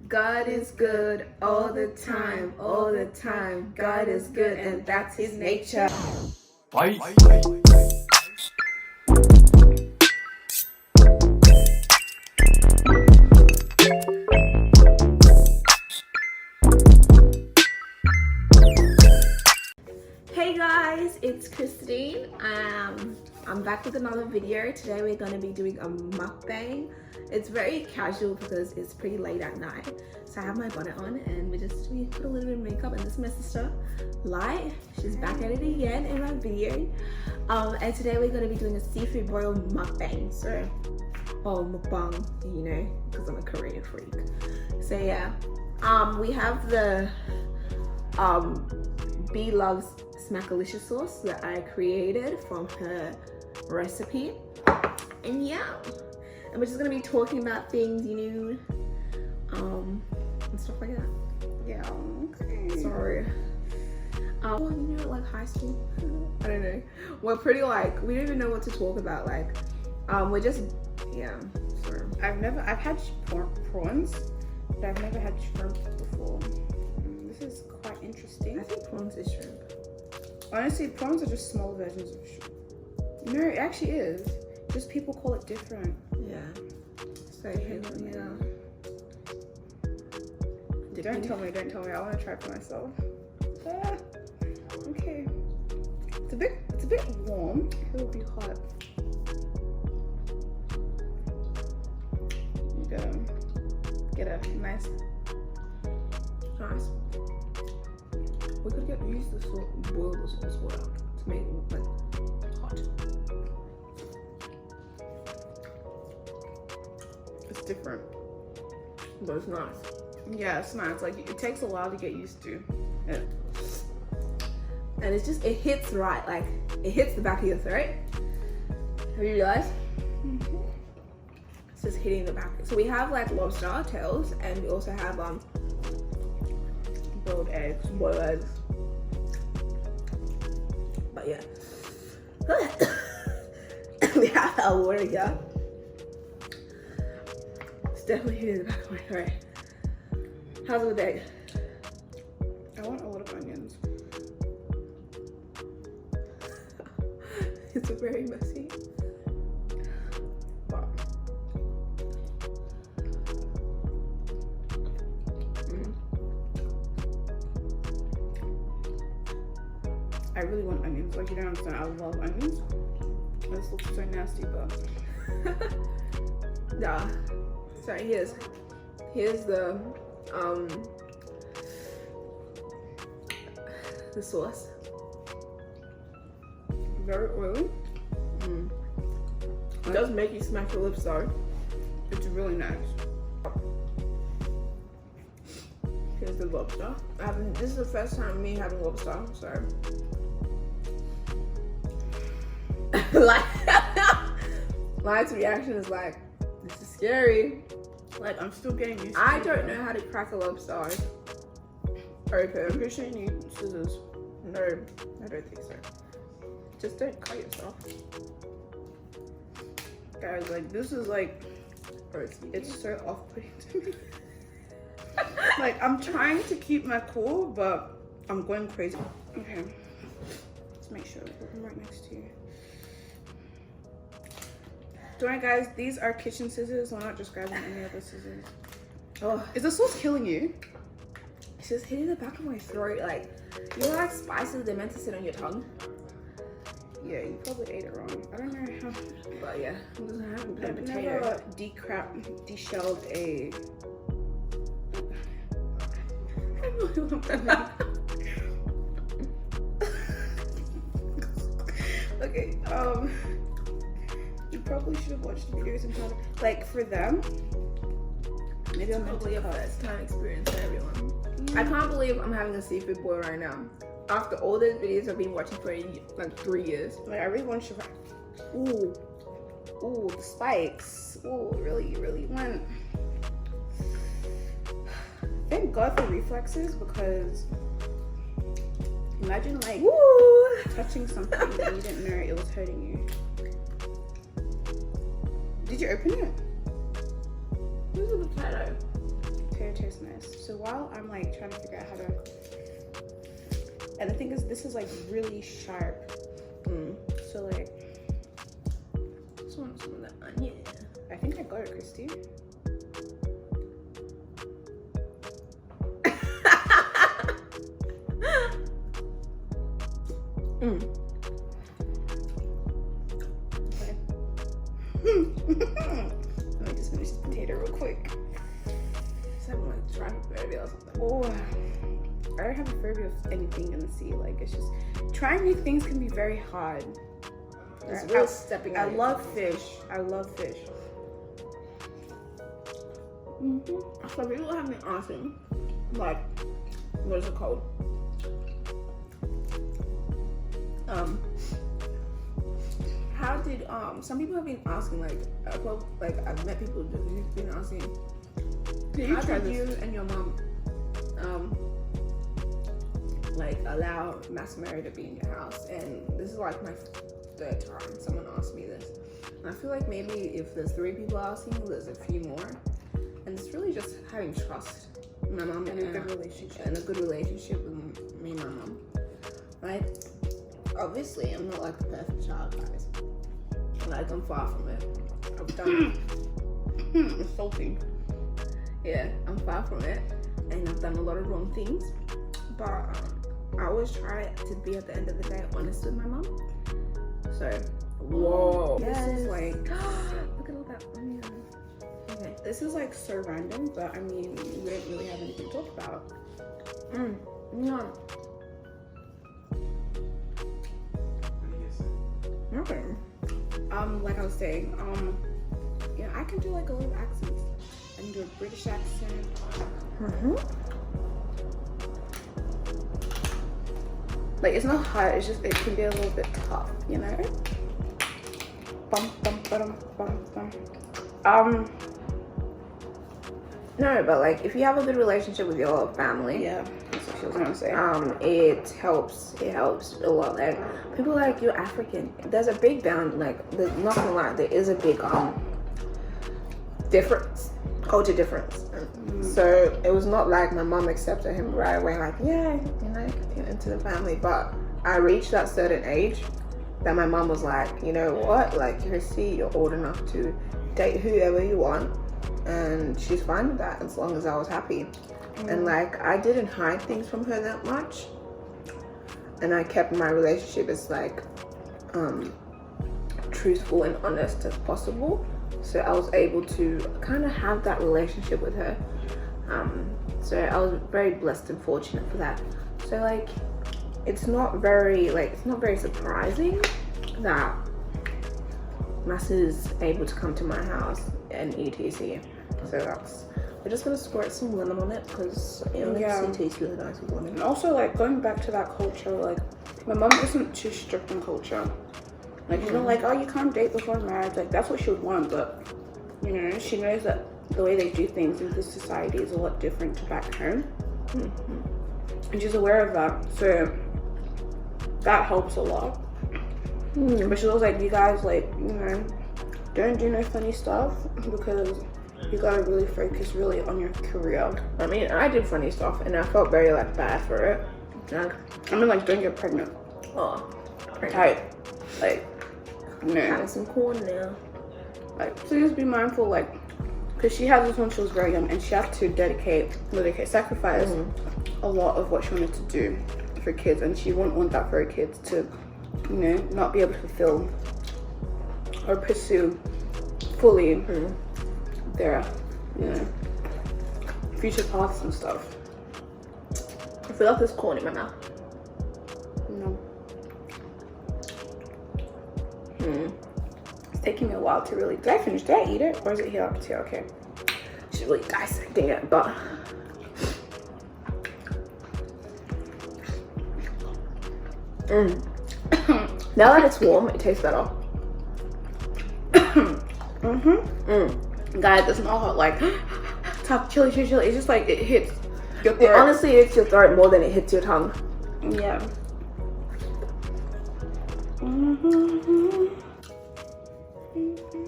God is good all the time, all the time. God is good and that's his nature. Bye. Hey guys, it's Christine. I'm back with another video. Today we're going to be doing a mukbang. It's very casual because it's pretty late at night. So I have my bonnet on and we put a little bit of makeup, and this is my sister, Light. She's back at it again in my video. And today we're going to be doing a seafood boil mukbang. So, mukbang, you know, because I'm a Korean freak. So yeah, we have the B Loves Smackalicious sauce that I created from her recipe, and yeah, and we're just gonna be talking about things, you know, and stuff like that. Yeah, okay. Sorry. You know, like high school, I don't know. We're pretty like, we don't even know what to talk about. Like, we're just, yeah. Sorry. I've had prawns, but I've never had shrimp before. This is quite interesting. I think prawns is shrimp. Honestly, prawns are just small versions of shrimp. No, it actually is. Just people call it different. Yeah. So here we go. Don't tell me. I want to try for myself. Okay. It's a bit warm. It will be hot. You gotta get a nice. We could use the sauce, boil the sauce water to make it like hot. It's different, But it's nice. Yeah, it's nice. Like, it takes a while to get used to it. And it's just, it hits right, like it hits the back of your throat. Have you realized? Mm-hmm. It's just hitting the back. So we have like lobster tails, and we also have boiled eggs. But yeah, we have our water here. It's definitely hitting the back of my throat. How's it with egg? I want a lot of onions. It's very messy. But I really want onions. Like, you don't understand. I love onions. This looks so nasty, but yeah. So here's the sauce. very oily. It does make you smack your lips though. It's really nice. Here's the lobster. This is the first time me having lobster, so Light's reaction is like, this is scary. Like, I'm still getting used to I it. don't know how to crack a lobster open. I'm pretty sure you need scissors. No, I don't think so. Just don't cut yourself. Guys, like, this is like, it's so off-putting to me. Like, I'm trying to keep my cool, but I'm going crazy. Okay, let's make sure I'm right next to you. Don't worry, guys, these are kitchen scissors. We're not just grabbing any other scissors. Oh, Is the sauce killing you? it's just hitting the back of my throat. Like, you know, like spices, they're meant to sit on your tongue. Yeah, you probably ate it wrong. I don't know how. But yeah, I'm just having a I've potato. never deshelled a. Okay, you probably should have watched the videos and told, like, for them. Maybe I'm Probably a first time experience for everyone. I can't believe I'm having a seafood boil right now. After all those videos I've been watching for like 3 years. Like, I really want to. Ooh, the spikes. Ooh, really went. Thank God for reflexes, because imagine like touching something that you didn't know it was hurting you. Did you open it? Here's a potato. potato tastes nice. So while I'm like trying to figure out how to, and the thing is, this is like really sharp. So like, Just want some of that onion. I think I got it, Christy. Okay. Let me just finish the potato real quick. Something like trypophobia or something. Oh, I don't have a phobia of anything in the sea. Like, it's just trying new things can be very hard. It's real stepping out. I love fish. I love fish. So people have been asking, like, what is it called? How did some people have been asking, like I've met people who've been asking, how did you and your mom like allow Mass Mary to be in your house? And this is like my third time someone asked me this. And I feel like maybe if there's 3 people asking, there's a few more. And it's really just having trust in my mom And a good relationship. and a good relationship with me and my mom. Like, obviously, I'm not like the perfect child, guys. Like, I'm far from it. I've done Salty. yeah, I'm far from it, and I've done a lot of wrong things. But I always try to be, at the end of the day, honest with my mom. So, whoa, Yes. this is like look at all that onion. Okay, This is like so random, but I mean, we don't really have anything to talk about. no, nothing. Like I was saying, you know, I can do like a little accents. I can do a British accent. Like, it's not hard, it's just, it can be a little bit tough, you know? Bum, bum, bum, bum, bum. No, but like, if you have a good relationship with your family, Yeah, that's what she was gonna say. it helps a lot. Like, people are like, you're African, there's a big bound, like, there's nothing like, there is a big difference, culture difference. So it was not like my mom accepted him right away, like, yeah, you know, get into the family. But I reached that certain age that my mom was like, you know what, like, Chrissy, you're old enough to date whoever you want, and she's fine with that as long as I was happy. And like, I didn't hide things from her that much, and I kept my relationship as like truthful and honest as possible. So I was able to kind of have that relationship with her. So I was very blessed and fortunate for that. So like, it's not very surprising that Mass is able to come to my house and etc. So that's, we're just gonna squirt some lemon on it because it tastes really nice with lemon. And also, like, going back to that culture, like, my mom isn't too strict in culture. Like, she's not like, oh, you can't date before marriage. Like, that's what she would want, but, you know, she knows that the way they do things in this society is a lot different to back home. And she's aware of that, so that helps a lot. But she was like, you guys, like, you know, don't do no funny stuff because you gotta really focus really on your career. I mean, I did funny stuff and I felt very like bad for it. Like, I mean, like, don't get pregnant. oh, Type. Like, no. having some corn now. Like, please be mindful, like, because she had this when she was very young and she had to sacrifice a lot of what she wanted to do for kids, and she wouldn't want that for her kids to, you know, not be able to fulfill or pursue fully their, you know, future paths and stuff. I feel like there's corn in my mouth. No. It's taking me a while to really. Did I finish? Did I eat it? Or is it here up to? Okay. She's really dissecting it, but now that it's warm, it tastes better. Guys, it's not hot like top chili. It's just like it hits your It throat. honestly hits your throat more than it hits your tongue. Yeah.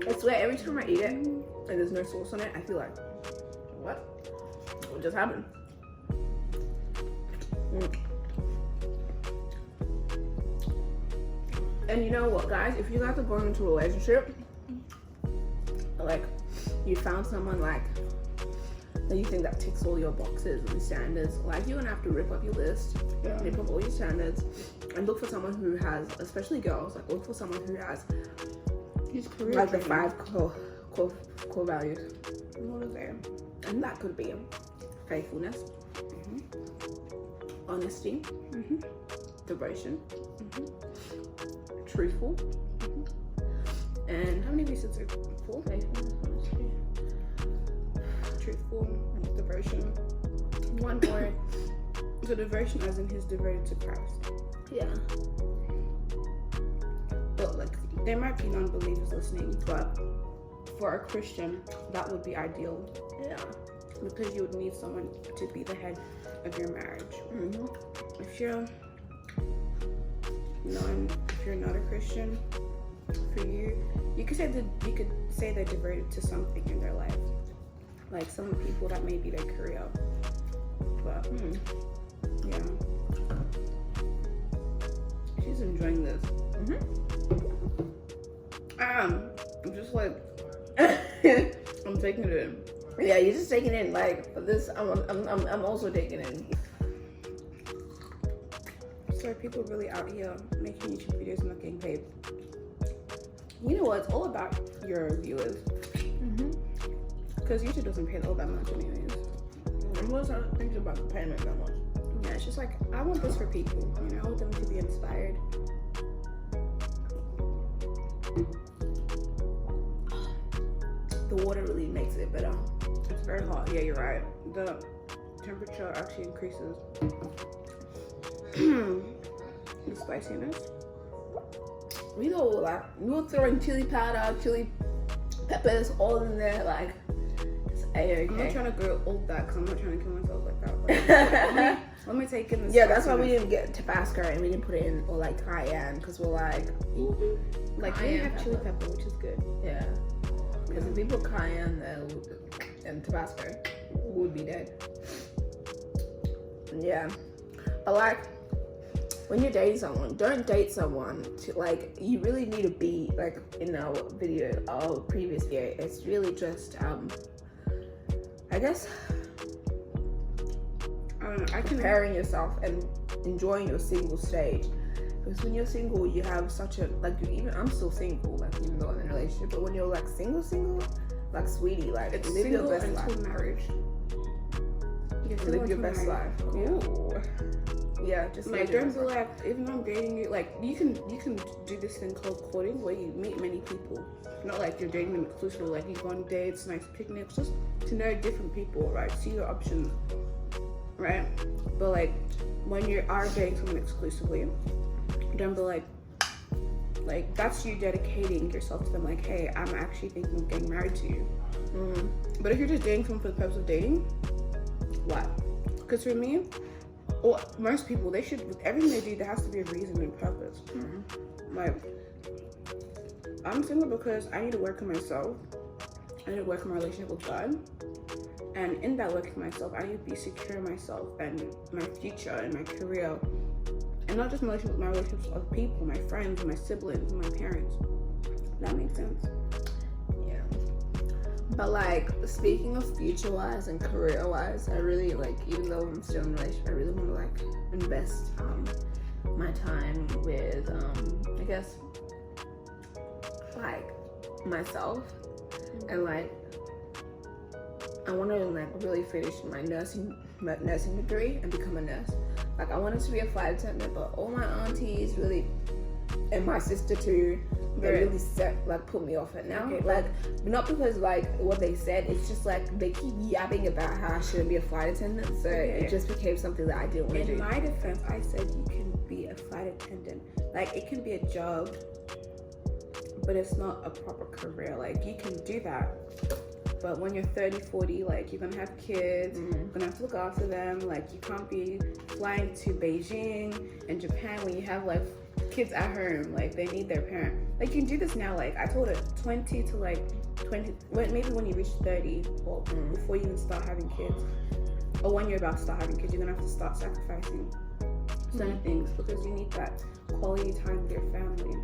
I swear, every time I eat it and there's no sauce on it, I feel like, what? What just happened? And you know what, guys? If you guys are going into a relationship, like you found someone like that you think that ticks all your boxes and standards, like you're gonna have to rip up your list, rip up all your standards, and look for someone who has, especially girls, like look for someone who has like the 5 core values. What is there? And that could be faithfulness, honesty, devotion, truthful, and How many reasons are 4? faithfulness, honesty. Truthful, devotion. One more. So devotion as in he's devoted to Christ. Yeah. But like, there might be non-believers listening, but for a Christian, that would be ideal. Yeah. Because you would need someone to be the head of your marriage. If you're not a Christian, for you could say they're devoted to something in their life. Like some people that may be their career. But yeah. She's enjoying this. I'm just like I'm taking it in. Yeah, you're just taking it in. Like for this, I'm also taking it in. So people really out here making YouTube videos and not getting paid. You know what? It's all about Your viewers. Because YouTube doesn't pay all that much anyways. I'm not thinking about the payment that much. Yeah, it's just like, I want this for people. You know, I want them to be inspired. The water really makes it better. It's very hot. Yeah, you're right. The temperature actually increases the spiciness. We were throwing chili powder, chili peppers, all in there. Like it's A-okay. I'm not trying to go all that because I'm not trying to kill myself like that. But let me take in the Yeah, that's why we didn't get Tabasco and we didn't put it in, or like cayenne, because we're like we cayenne have chili pepper, which is good. Yeah, because if we put cayenne and Tabasco, we would be dead. Yeah, but like when you're dating someone, don't date someone to like, you really need to be like in our previous video, it's really just I guess comparing yourself and enjoying your single stage. Because when you're single, you have such a, like, even I'm still single, like, even though I'm in a relationship, but when you're like single, like, sweetie, like, it's live your best life. Marriage. Live your best life. Ooh. Yeah, just like, don't be like, even though I'm dating you, like, you can do this thing called courting where you meet many people. Not like you're dating them exclusively, like you go on dates, nice picnics, just to know different people, right? See your options, right? But like, when you are dating someone exclusively, don't be like that's you dedicating yourself to them, like, hey, I'm actually thinking of getting married to you. But if you're just dating someone for the purpose of dating, what? Because for me, or most people, they should, with everything they do, there has to be a reason and purpose. Like, I'm single because I need to work on myself. I need to work on my relationship with God. And in that work on myself, I need to be secure in myself and my future and my career. And not just my relationships with people, my friends, my siblings, my parents. That makes sense. Yeah. But like, speaking of future-wise and career-wise, I really like, even though I'm still in a relationship, I really want to like invest my time with, I guess, like myself, and like I want to like really finish my nursing degree and become a nurse. Like, I wanted to be a flight attendant, but all my aunties really, and my sister too, they really put me off it now. Okay. Like, not because like what they said, it's just like they keep yapping about how I shouldn't be a flight attendant, so it just became something that I didn't want to do. In my defense, I said you can be a flight attendant. Like, it can be a job, but it's not a proper career. Like, you can do that, but when you're 30, 40, like, you're gonna have kids, you're gonna have to look after them. Like, you can't be flying to Beijing and Japan when you have like kids at home. Like, they need their parent. Like, you can do this now. Like, I told her 20 to like 20, maybe when you reach 30, or before you even start having kids. or when you're about to start having kids, you're gonna have to start sacrificing certain things because you need that quality time with your family.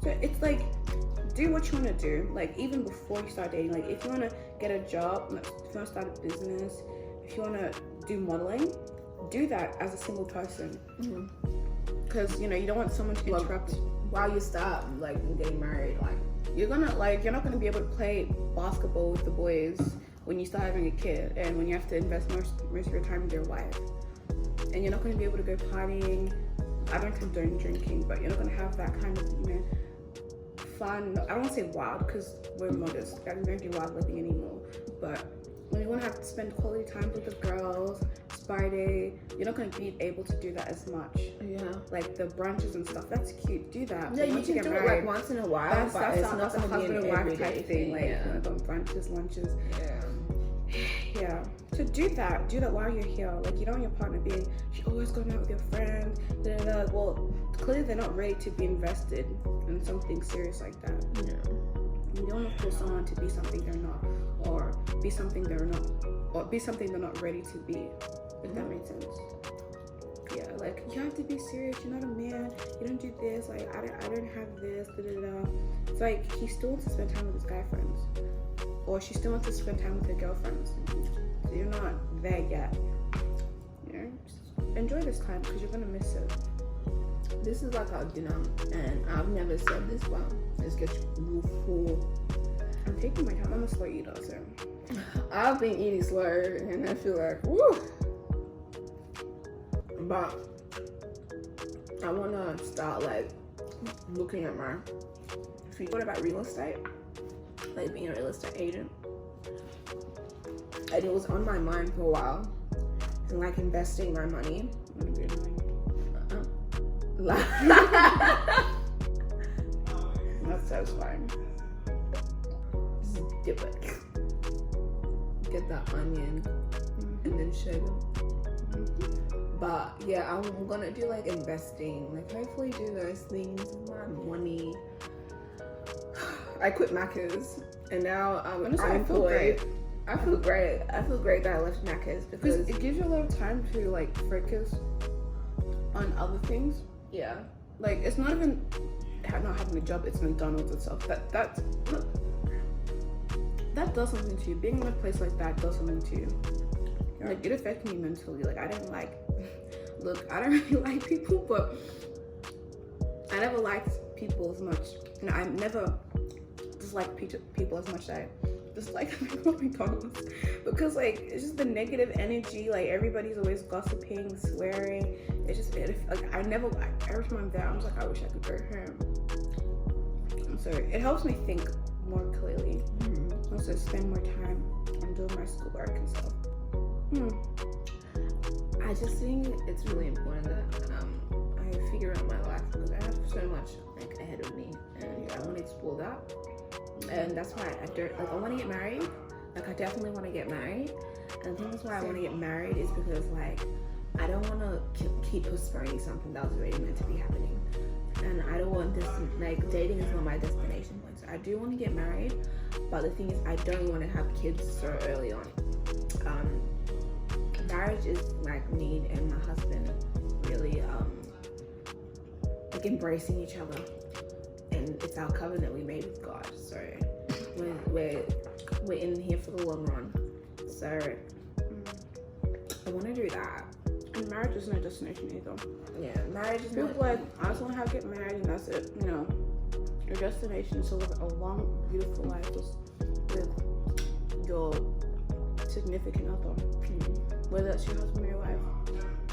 So it's like, do what you want to do, like even before you start dating. Like if you want to get a job, if you want to start a business, if you want to do modeling, do that as a single person. Because you know, you don't want someone to interrupt while you start like getting married. Like you're not gonna be able to play basketball with the boys when you start having a kid, and when you have to invest most of your time with your wife, and you're not gonna be able to go partying. I don't condone drinking, but you're not gonna have that kind of, you know, fun. I don't want to say wild because we're modest. I don't do wild living anymore. But when you want to have to spend quality time with the girls, spa day, you're not going to be able to do that as much. Yeah. Like the brunches and stuff. That's cute. Do that. Yeah, you can do it like once in a while. That's but it's not a going to be husband an and wife everyday type thing. Like, yeah. you know, going brunches, lunches. Yeah. Yeah. So do that. Do that while you're here. Like you don't want your partner being, she's always going out with your friends. Well, clearly they're not ready to be invested in something serious like that. Yeah. You don't want to force someone to be something they're not, or be something they're not, or be something they're not ready to be. If that makes sense. Yeah, like you have to be serious. You're not a man. You don't do this. Like I don't have this. It's like he still wants to spend time with his guy friends, or she still wants to spend time with her girlfriends. So you're not there yet. You know, just enjoy this time because you're gonna miss it. This is like our dinner, and I've never said this, but it's getting real full. I'm taking my time. I'm a slow eater, so I've been eating slow, and I feel like woo. But I wanna start like looking at my. If you thought about real estate, like being a real estate agent, and it was on my mind for a while, and like investing my money. That's satisfying. Just dip it. Get that onion and then sugar. But yeah, I'm gonna do like investing, like hopefully do those things with my money. I quit Macca's and now I'm unemployed. I feel great. I feel great that I left Macca's because it gives you a lot of time to like focus on other things. Yeah. Like it's not even not having a job, it's McDonald's itself. That does something to you. Being in a place like that does something to you. Yeah. Like it affected me mentally. Like I didn't like look, I don't really like people, but I never liked people as much. And I never disliked people as much as I dislike people at McDonald's. Because like it's just the negative energy, like everybody's always gossiping, swearing. It's just like every time I'm there I'm just like, I wish I could go home. And so it helps me think more clearly. Also spend more time on doing my schoolwork and stuff. I just think it's really important that I figure out my life because I have so much like ahead of me and I want to explore that. And that's why I want to get married. Like I definitely want to get married. And the thing is why I want to get married is because like I don't want to keep postponing something that was already meant to be happening. And I don't want this, like dating is not my destination point. So I do want to get married, but the thing is I don't want to have kids so early on. Marriage is like me and my husband really like embracing each other, and it's our covenant we made with God. So we're in here for the long run. So I want to do that. And marriage is no destination either. Yeah, marriage is people not like I just want to get married and that's it. You know, your destination is to live a long, beautiful life with your significant other. Whether that's your husband or your wife,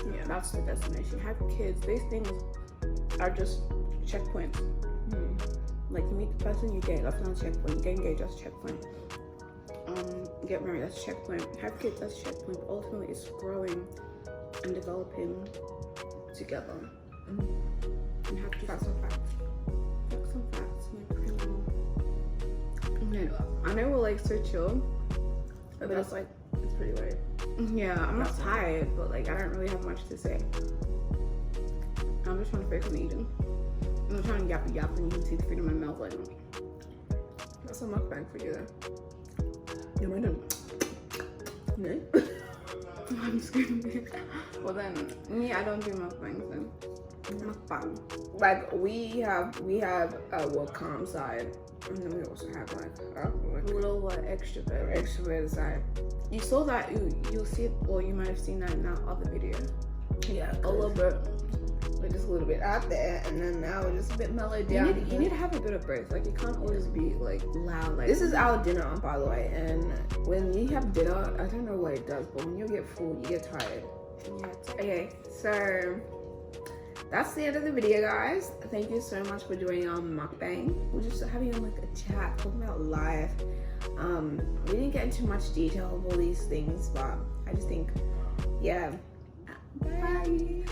yeah, that's the destination. Have kids. These things are just checkpoints. Like you meet the person you date, that's not a checkpoint. You get engaged, that's a checkpoint. Get married, that's a checkpoint. Have kids, that's a checkpoint. But ultimately, it's growing and developing together. And have to Facts and facts. Facts and facts. I know we're like so chill, but it's like it's pretty late. Yeah, I'm not tired, but like I don't really have much to say. I'm just trying to focus on eating. I'm trying to yap and you can see the food in my mouth like That's a mukbang for you then. you might know. No? I'm screaming. Well then, me, I don't do mukbangs then. Mukbang. Like we have a calm side, and then we also have like A little extrovert. extrovert side. You saw that, you'll see it, or you might have seen that in that other video. Yeah, A little bit. we're just a little bit out there, and then now we're just a bit mellowed down. You need to have a bit of both. Like, you can't always be like loud. Like, This is our dinner, by the way, and when you have dinner, I don't know what it does, but when you get full, you get tired. yeah, it's Okay, so that's the end of the video, guys. Thank you so much for joining our mukbang. We're just having like a chat, talking about life. We didn't get into much detail of all these things, but I just think, yeah. Bye.